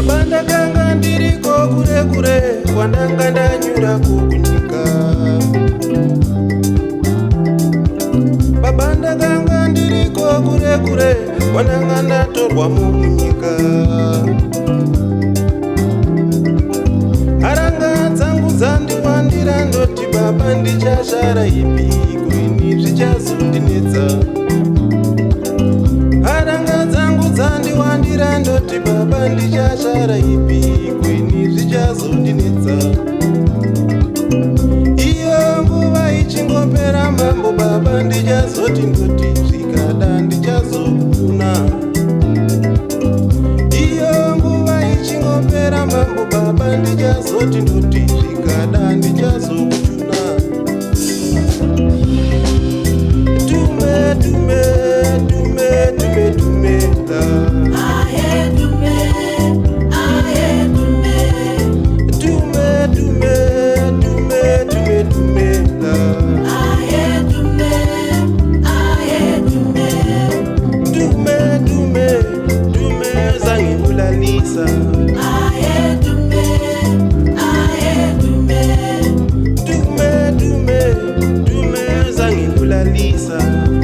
Baba ndakanga ndiriko kure kure kwandanga ndanyura kukunyika. Baba ndakanga ndiriko kure kure kwandanga ndatorwa munyika. Haranga dzangu dzandiwandira ndoti baba ndichashara ipi kuini zvichazondinetsa. Haranga dzangu dzandiwandira ndoti baba ndichashara ipi kuini zvichazondinetsa. Iyo nguva ichingopera mambo baba ndichazoti ndoti zvikada ndichazokuna. Iyo nguva ichingopera mambo baba ndichazoti ndoti zvikada ndichazokuna. Dume dume dume dume dume la. Aye dume, aye dume. Dume dume dume dume dume la. Aye dume, aye dume. Dume dume dume zangibulalisa. Aye dume, aye dume. Dume dume dume zangibulalisa.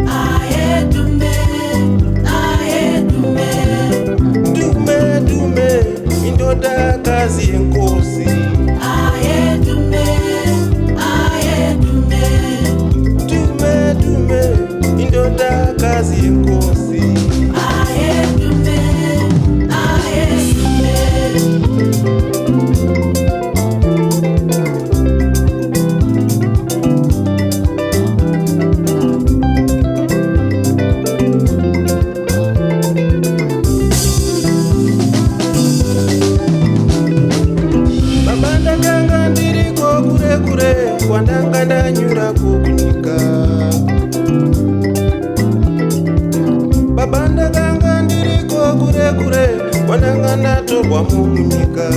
Aye dume, aye dume. Dume dume indodakazi yenkosi. Aye dume, aye dume. Dume dume indodakazi yenkosi. Aye dume, aye dume. Baba ndakanga ndiriko kure kure kwandanga ndanyura kukunyika. Baba ndakanga ndiriko kure kure kwandanga ndatorwa munyika.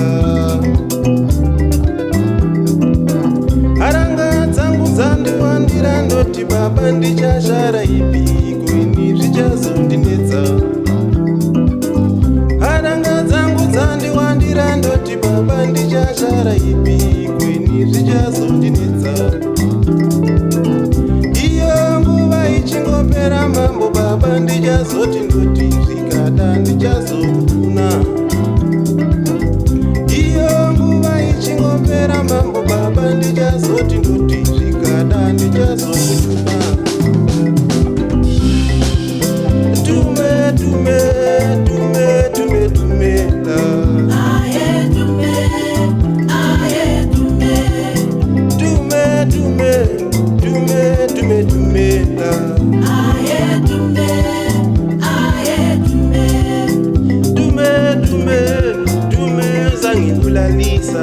Haranga dzangu dzandiwandira ndoti baba ndichashara ipi kuini zvichazondinetsa. Haranga dzangu dzandiwandira ndoti baba ndichashara ipi kuini zvichazondinetsa. Iyo nguva ichingopera mambo baba ndichazoti ndoti zvikada ndichazokuna. Iyo nguva ichingopera mambo baba ndichazoti ndoti zvikada ndichazokuna. Dume dume dume dume dume la. Aye dume, aye dume. Dume dume dume dume dume la. Aye dume, aye dume. Dume dume dume zangibulalisa.